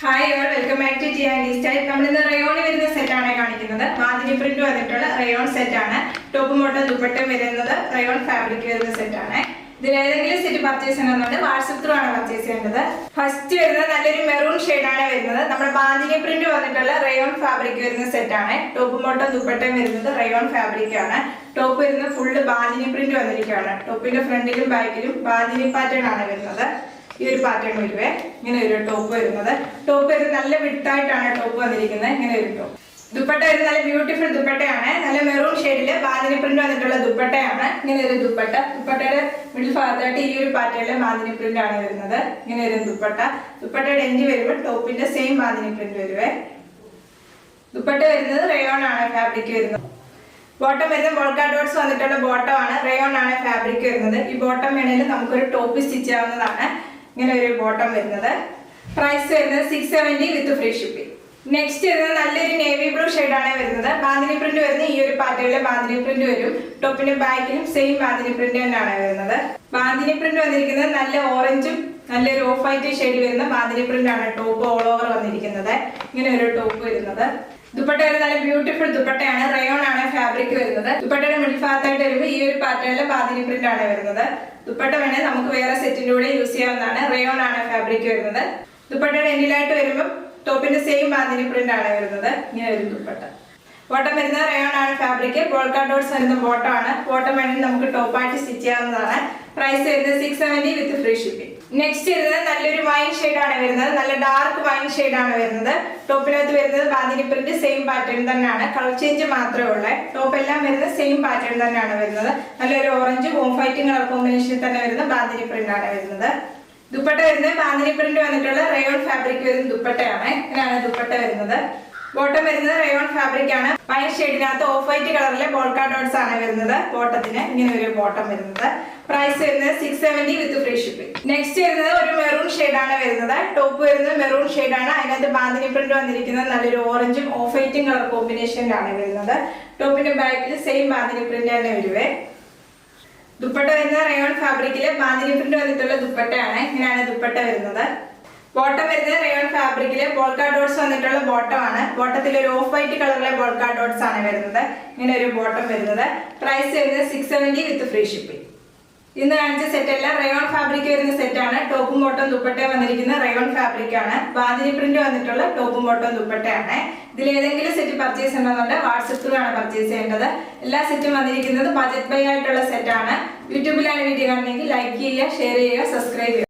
Hi all, welcome back to Giandi style. നമ്മളിന്ന് റയോണിൽ വരുന്ന സെറ്റാണ് കാണിക്കുന്നത്. ബാന്തിനി പ്രിന്റ് വന്നിട്ടുള്ള റയോൺ സെറ്റാണ്. ടോപ്പും ബോട്ടം ദുപ്പട്ടയും വരുന്നത് റയോൺ ഫാബ്രിക് വരുന്ന സെറ്റാണ്. ഇതിൽ ഏതെങ്കിലും സെറ്റ് പർച്ചേസ് ചെയ്യണമെന്നുണ്ട് വാട്സപ്പ് ത്രൂ ആണ് പർച്ചേസ് ചെയ്യേണ്ടത്. ഫസ്റ്റ് വരുന്നത് നല്ലൊരു മെറൂൺ ഷെയ്ഡാണ് വരുന്നത്. നമ്മുടെ ബാന്തിനി പ്രിന്റ് വന്നിട്ടുള്ള റയോൺ ഫാബ്രിക് വരുന്ന സെറ്റാണ്. ടോപ്പും ബോട്ടം ദുപ്പട്ടയും വരുന്നത് റയോൺ ഫാബ്രിക് ആണ്. ടോപ്പ് വരുന്നത് ഫുള്ള് ബാന്തിനി പ്രിന്റ് വന്നിരിക്കുകയാണ്. ടോപ്പിന്റെ ഫ്രണ്ടിലും ബാക്കിലും ബാന്തിനി പാറ്റേൺ ആണ് വരുന്നത്. ഈ ഒരു പാറ്റേൺ വരുവേ, ഇങ്ങനെ ഒരു ടോപ്പ് വരുന്നത്. ടോപ്പ് വരുന്നത് നല്ല വിട്ടായിട്ടാണ് ടോപ്പ് വന്നിരിക്കുന്നത്. ഇങ്ങനെ ഒരു ടോപ്പ്. ദുപ്പട്ട വരുന്നത് നല്ല ബ്യൂട്ടിഫുൾ ദുപ്പട്ടയാണ്. നല്ല മെറൂൺ ഷെയ്ഡില് ബാന്തിനി പ്രിന്റ് വന്നിട്ടുള്ള ദുപ്പട്ടയാണ്. ഇങ്ങനെ ഒരു ദുപ്പട്ട. ദുപ്പട്ടയുടെ മിഡിൽ ഭാഗത്തായിട്ട് ഈ ഒരു പാറ്റേണിലെ ബാന്തിനി പ്രിന്റ് ആണ് വരുന്നത്. ഇങ്ങനെ ഒരു ദുപ്പട്ട. ദുപ്പട്ടയുടെ എൻഡ് വരുമ്പോൾ ടോപ്പിന്റെ സെയിം ബാന്തിനി പ്രിന്റ് വരുവേ. ദുപ്പട്ട വരുന്നത് റയോൺ ആണ് ഫാബ്രിക് വരുന്നത്. ബോട്ടം വരുന്നത് ബോൾക്കാ ഡോട്ട്സ് വന്നിട്ടുള്ള ബോട്ടം ആണ്. റയോൺ ആണ് ഫാബ്രിക് വരുന്നത്. ഈ ബോട്ടം വേണമെങ്കിൽ നമുക്കൊരു ടോപ്പ് സ്റ്റിച്ച് ആവുന്നതാണ്. ഇങ്ങനെ ഒരു ബോട്ടം വരുന്നത്. പ്രൈസ് വരുന്നത് 670 വിത്ത് ഫ്രീ ഷിപ്പിംഗ്. നെക്സ്റ്റ് വരുന്നത് നല്ലൊരു നേവി ബ്ലൂ ഷെയ്ഡാണ് വരുന്നത്. ബാന്തിനി പ്രിന്റ് വരുന്നത് ഈ ഒരു പാറ്റേണിലെ ബാന്തിനി പ്രിന്റ് വരും. ടോപ്പിന്റെ ബാക്കിലും സെയിം ബാന്തിനി പ്രിന്റ് തന്നെയാണ് വരുന്നത്. ബാന്തിനി പ്രിന്റ് വന്നിരിക്കുന്നത് നല്ല ഓറഞ്ചും നല്ലൊരു ഓഫ് വൈറ്റ് ഷെയ്ഡ് വരുന്ന ബാന്തിനി പ്രിന്റ് ആണ് ടോപ്പ് ഓൾ ഓവർ വന്നിരിക്കുന്നത്. ഇങ്ങനെ ഒരു ടോപ്പ് വരുന്നത്. ദുപ്പട്ട വരുന്നത് നല്ല ബ്യൂട്ടിഫുൾ ദുപ്പട്ടയാണ്. റയോൺ ആണ് ഫാബ്രിക് വരുന്നത്. ദുപ്പട്ടയുടെ മിഡിൽ ഭാഗത്തായിട്ട് വരുമ്പോൾ ഈ ഒരു പാറ്റേണിലെ ബാന്തിനി പ്രിന്റ് ആണ് വരുന്നത്. ദുപ്പട്ട വേണേൽ നമുക്ക് വേറെ സെറ്റിന്റെ കൂടെ യൂസ് ചെയ്യാവുന്നതാണ്. റയോൺ ആണ് ഫാബ്രിക് വരുന്നത്. ദുപ്പട്ടയുടെ എൻഡിലായിട്ട് വരുമ്പോൾ ടോപ്പിന്റെ സെയിം ബാന്തിനി പ്രിന്റ് ആണ് വരുന്നത്. ഇങ്ങനെ ഒരു ദുപ്പട്ട. ബോട്ടം വരുന്നത് റയോൺ ആണ് ഫാബ്രിക്. ബോൾക്കാ ഡോട്ട്സ് വരുന്ന ബോട്ടം ആണ്. ബോട്ടം വേണമെങ്കിൽ നമുക്ക് ടോപ്പായിട്ട് സ്റ്റിച്ച് ചെയ്യാവുന്നതാണ്. പ്രൈസ് വരുന്നത് 670 വിത്ത് ഫ്രീ ഷിപ്പിംഗ്. നെക്സ്റ്റ് വരുന്നത് നല്ലൊരു വൈൻ ഷെയ്ഡാണ് വരുന്നത്. നല്ല ഡാർക്ക് വൈൻ ഷെയ്ഡാണ് വരുന്നത്. ടോപ്പിനകത്ത് വരുന്നത് ബാന്തിനി പ്രിന്റ് സെയിം പാറ്റേൺ തന്നെയാണ്. കളർ ചേഞ്ച് മാത്രമേ ഉള്ളൂ. ടോപ്പ് എല്ലാം വരുന്നത് സെയിം പാറ്റേൺ തന്നെയാണ് വരുന്നത്. നല്ലൊരു ഓറഞ്ച് ഓഫ് വൈറ്റ് കളർ കോമ്പിനേഷനിൽ തന്നെ വരുന്ന ബാന്തിനി പ്രിന്റ് ആണ് വരുന്നത്. ദുപ്പട്ട വരുന്നത് ബാന്തിനി പ്രിന്റ് വന്നിട്ടുള്ള റയോൺ ഫാബ്രിക് വരുന്ന ദുപ്പട്ടയാണ്. ഇങ്ങനെയാണ് ദുപ്പട്ട വരുന്നത്. ബോട്ടം വരുന്നത് റയോൺ ഫാബ്രിക് ആണ്. വൈൻ ഷെയ്ഡിനകത്ത് ഓഫ് വൈറ്റ് കളറിലെ ബോൾക്കാ ഡോട്ട്സ് ആണ് വരുന്നത്. ബോട്ടത്തിന് ഇങ്ങനെ ഒരു ബോട്ടം വരുന്നത്. പ്രൈസ് വരുന്നത് 670 വിത്ത് ഫ്രീ ഷിപ്പിംഗ്. നെക്സ്റ്റ് വരുന്നത് ഒരു മെറൂൺ ഷെയ്ഡാണ് വരുന്നത്. ടോപ്പ് വരുന്നത് മെറൂൺ ഷെയ്ഡാണ്. അതിനകത്ത് ബാന്തിനി പ്രിന്റ് വന്നിരിക്കുന്നത് നല്ലൊരു ഓറഞ്ചും ഓഫ് വൈറ്റും കളർ കോമ്പിനേഷനിലാണ് വരുന്നത്. ടോപ്പിന്റെ ബാക്കിൽ സെയിം ബാന്തിനി പ്രിന്റ് തന്നെ വരുവേ. ദുപ്പട്ട വരുന്നത് റയോൺ ഫാബ്രിക്കില് ബാന്തിനി പ്രിന്റ് വന്നിട്ടുള്ള ദുപ്പട്ടയാണ്. ഇങ്ങനെയാണ് ദുപ്പട്ട വരുന്നത്. ബോട്ടം വരുന്നത് റയോൺ ഫാബ്രിക്കില് ബോൾക്കാ ഡോട്ട്സ് വന്നിട്ടുള്ള ബോട്ടം ആണ്. ബോട്ടത്തിൽ ഒരു ഓഫ് വൈറ്റ് കളറിലെ ബോൾക്കാ ഡോട്ട്സ് ആണ് വരുന്നത്. ഇങ്ങനെ ഒരു ബോട്ടം വരുന്നത്. പ്രൈസ് വരുന്നത് 670 വിത്ത് ഫ്രീ ഷിപ്പിംഗ്. ഇന്ന് കാണിച്ച സെറ്റ് എല്ലാം റയോൺ ഫാബ്രിക് വരുന്ന സെറ്റാണ്. ടോപ്പും ബോട്ടം ദുപ്പട്ടയും വന്നിരിക്കുന്ന റയോൺ ഫാബ്രിക് ആണ്. ബാന്തിനി പ്രിന്റ് വന്നിട്ടുള്ള ടോപ്പും ബോട്ടം ദുപ്പട്ടയാണ്. ഇതിൽ ഏതെങ്കിലും സെറ്റ് പർച്ചേസ് ചെയ്യണമെന്നുണ്ടെങ്കിൽ വാട്സപ്പ് ത്രൂ ആണ് പർച്ചേസ് ചെയ്യേണ്ടത്. എല്ലാ സെറ്റും വന്നിരിക്കുന്നത് ബജറ്റ് ബൈ ആയിട്ടുള്ള സെറ്റാണ്. യൂട്യൂബിലാണ് വീഡിയോ കാണുന്നെങ്കിൽ ലൈക്ക് ചെയ്യുക, ഷെയർ ചെയ്യുക, സബ്സ്ക്രൈബ് ചെയ്യുക.